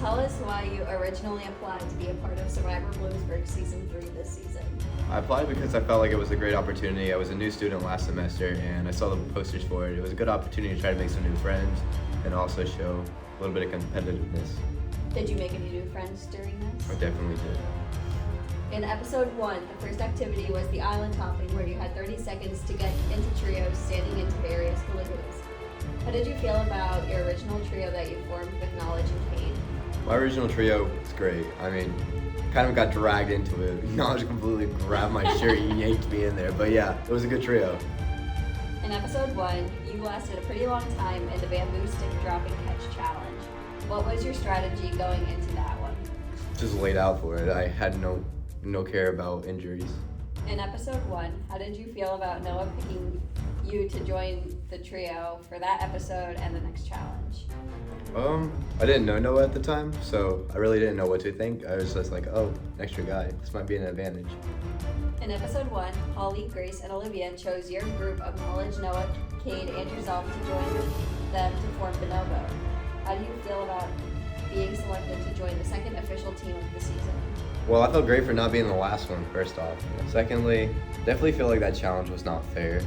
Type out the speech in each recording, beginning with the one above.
tell us why you originally applied to be a part of Survivor Bloomsburg Season 3 this season. I applied because I felt like it was a great opportunity. I was a new student last semester and I saw the posters for it. It was a good opportunity to try to make some new friends and also show a little bit of competitiveness. Did you make any new friends during this? I definitely did. In episode 1, the first activity was the island hopping, where you had 30 seconds to get into trios standing into various hula-hoops. How did you feel about your original trio that you formed with Knowledge and Cade? My original trio was great. I mean, kind of got dragged into it. Knowledge completely grabbed my shirt and yanked me in there. But yeah, it was a good trio. In episode 1, you lasted a pretty long time in the bamboo stick drop and catch challenge. What was your strategy going into that one? Just laid out for it. I had no care about injuries. In episode 1, how did you feel about Noah picking you to join the trio for that episode and the next challenge? I didn't know Noah at the time, so I really didn't know what to think. I was just like, oh, extra guy. This might be an advantage. In episode 1, Holly, Grace, and Olivia chose your group of Knowledge, Noah, Cade, and yourself to join them to form Bonobo. How do you feel about being selected to join the second official team of the season? Well, I felt great for not being the last one, first off. Secondly, definitely feel like that challenge was not fair.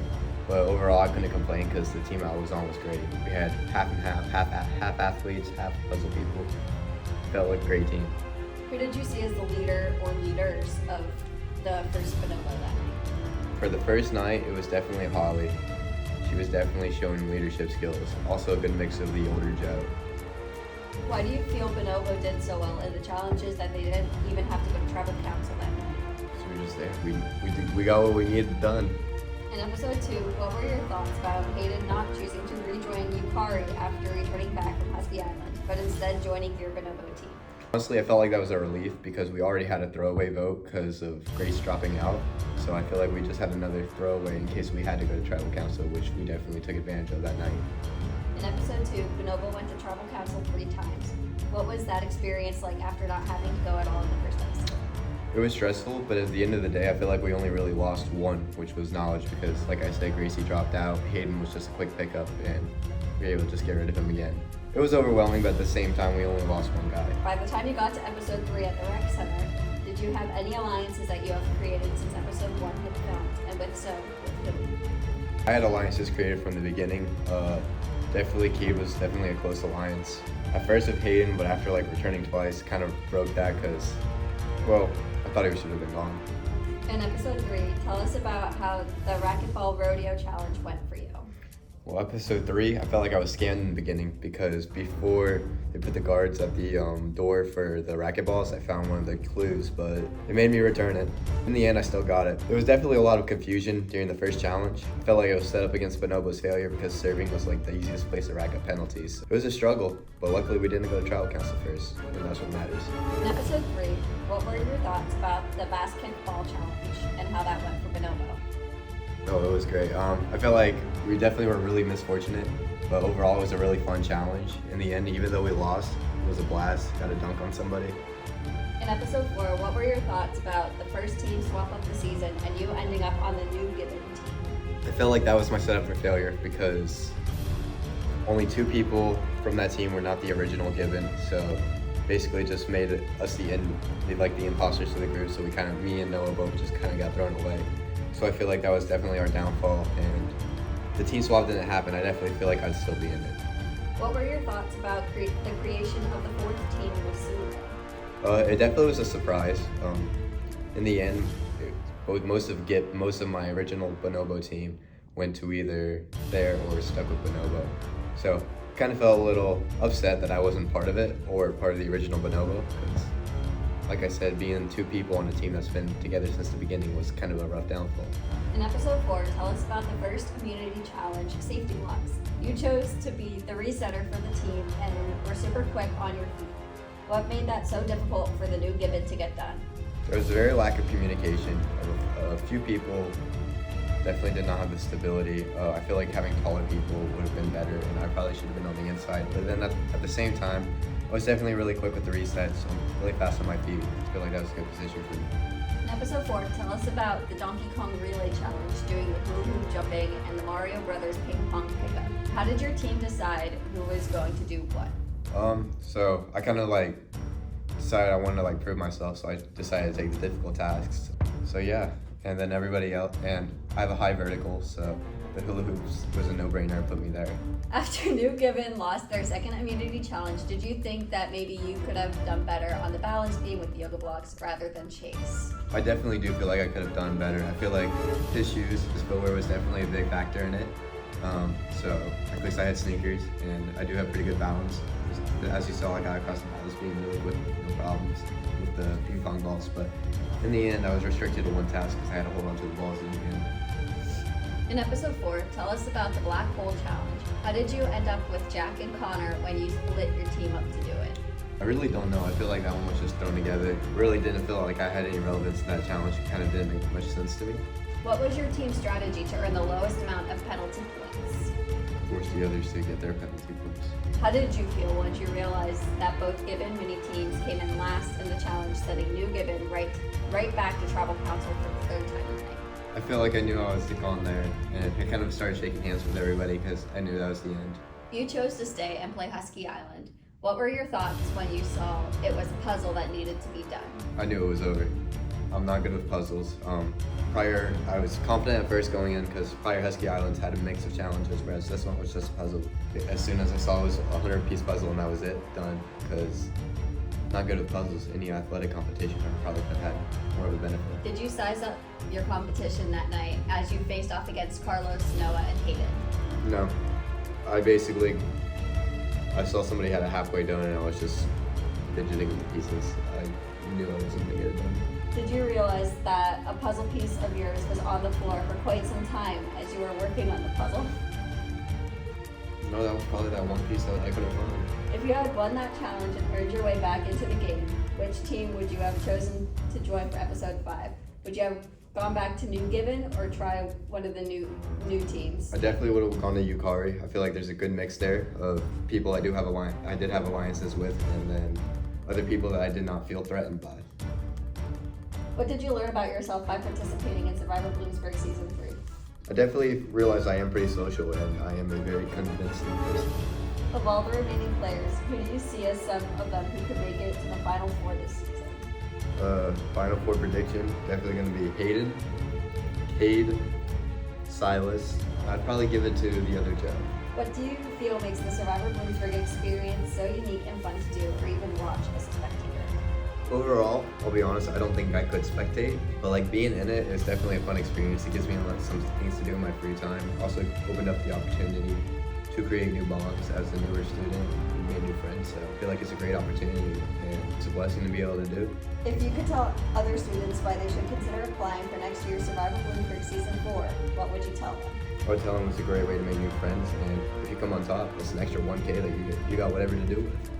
But overall, I couldn't complain because the team I was on was great. We had half and half athletes, half puzzle people. Felt like a great team. Who did you see as the leader or leaders of the first Bonobo that night? For the first night, it was definitely Holly. She was definitely showing leadership skills. Also a good mix of the older Joe. Why do you feel Bonobo did so well in the challenges that they didn't even have to go to tribal council that night? So we were just there. We got what we needed done. In episode 2, what were your thoughts about Hayden not choosing to rejoin Yukari after returning back from Husky Island, but instead joining your Bonobo team? Honestly, I felt like that was a relief because we already had a throwaway vote because of Grace dropping out. So I feel like we just had another throwaway in case we had to go to tribal council, which we definitely took advantage of that night. In episode 2, Bonobo went to tribal council 3 times. What was that experience like after not having to go at all in the first episode? It was stressful, but at the end of the day, I feel like we only really lost one, which was Knowledge, because like I said, Gracie dropped out, Hayden was just a quick pickup, and we were able to just get rid of him again. It was overwhelming, but at the same time, we only lost one guy. By the time you got to episode 3 at the rec center, did you have any alliances that you have created since episode 1 had filmed, and with so, with who? I had alliances created from the beginning. Definitely Cade was definitely a close alliance. At first with Hayden, but after like returning twice, kind of broke that because, well, I thought he should have been gone. In episode 3, tell us about how the racquetball rodeo challenge went for you. Well, episode 3, I felt like I was scammed in the beginning because before they put the guards at the door for the racquetballs, I found one of the clues, but it made me return it. In the end, I still got it. There was definitely a lot of confusion during the first challenge. I felt like it was set up against Bonobo's failure because serving was like the easiest place to rack up penalties. It was a struggle, but luckily we didn't go to tribal council first, and that's what matters. In episode 3, what were your thoughts about the basketball challenge and how that went for Bonobo? Oh, it was great. I felt like we definitely were really misfortunate, but overall it was a really fun challenge. In the end, even though we lost, it was a blast. Got a dunk on somebody. In episode 4, what were your thoughts about the first team swap of the season and you ending up on the new GIBBON team? I felt like that was my setup for failure because only 2 people from that team were not the original GIBBON, so basically just made us the imposters to the group, so me and Noah both just kind of got thrown away. So I feel like that was definitely our downfall, and the team swap didn't happen. I definitely feel like I'd still be in it. What were your thoughts about the creation of the 4th team with Sulu? It definitely was a surprise. In the end, most of my original Bonobo team went to either there or stuck with Bonobo. So kind of felt a little upset that I wasn't part of it or part of the original Bonobo, because like I said, being 2 people on a team that's been together since the beginning was kind of a rough downfall. In episode 4, tell us about the first community challenge, safety blocks. You chose to be the resetter for the team and were super quick on your feet. What made that so difficult for the new GIBBON to get done? There was a very lack of communication. A few people definitely did not have the stability. I feel like having taller people would have been better, and I probably should have been on the inside. But then at the same time, I was definitely really quick with the resets, so I'm really fast on my feet. I feel like that was a good position for me. In episode 4, tell us about the Donkey Kong Relay Challenge, doing the hula hoop jumping and the Mario Brothers ping pong pickup. How did your team decide who was going to do what? So I kind of like decided I wanted to like prove myself, so I decided to take the difficult tasks. So yeah, and then everybody else, and I have a high vertical, so the hula hoops was a no-brainer and put me there. After New Gibbon lost their second immunity challenge, did you think that maybe you could have done better on the balance beam with the yoga blocks rather than Chase? I definitely do feel like I could have done better. I feel like his shoes, his footwear was definitely a big factor in it. So at least I had sneakers, and I do have pretty good balance. As you saw, I got across the balance beam really with no problems with the ping pong balls, but in the end I was restricted to one task because I had to hold on to the balls in the end. In episode 4, tell us about the Black Hole Challenge. How did you end up with Jack and Connor when you split your team up to do it? I really don't know. I feel like that one was just thrown together. Really didn't feel like I had any relevance to that challenge. It kind of didn't make much sense to me. What was your team's strategy to earn the lowest amount of penalty points? Force the others to get their penalty points. How did you feel once you realized that both Gibbon mini teams came in last in the challenge, sending New Gibbon right back to tribal council for the third time tonight? I feel like I knew I was the con there, and I kind of started shaking hands with everybody because I knew that was the end. You chose to stay and play Husky Island. What were your thoughts when you saw it was a puzzle that needed to be done? I knew it was over. I'm not good with puzzles. Prior, I was confident at first going in because prior Husky Islands had a mix of challenges, whereas this one was just a puzzle. As soon as I saw it was a 100-piece puzzle and that was it, done, because not good with puzzles. Any athletic competition, I probably could have had more of a benefit. Did you size up your competition that night as you faced off against Carlos, Noah, and Hayden? No. I saw somebody had a halfway done and I was just fidgeting with the pieces. I knew I wasn't going to get it done. Did you realize that a puzzle piece of yours was on the floor for quite some time as you were working on the puzzle? No, that was probably that one piece that I could have won. If you had won that challenge and earned your way back into the game, which team would you have chosen to join for episode 5? Would you have gone back to New Gibbon or try one of the new teams? I definitely would have gone to Yukari. I feel like there's a good mix there of people I did have alliances with, and then other people that I did not feel threatened by. What did you learn about yourself by participating in Survivor Bloomsburg Season 3? I definitely realized I am pretty social and I am a very convincing person. Of all the remaining players, who do you see as some of them who could make it to the Final 4 this season? Final 4 prediction, definitely going to be Hayden, Cade, Silas. I'd probably give it to the other Joe. What do you feel makes the Survivor Bloomsburg experience so unique and fun to do or even watch as a spectator? Overall, I'll be honest, I don't think I could spectate, but like being in it is definitely a fun experience. It gives me some things to do in my free time. Also opened up the opportunity to create new bonds as a newer student and make new friends. So I feel like it's a great opportunity and it's a blessing to be able to do. If you could tell other students why they should consider applying for next year's Survivor Bloomsburg Season 4, what would you tell them? I would tell them it's a great way to make new friends, and if you come on top, it's an extra 1K that you got whatever to do with.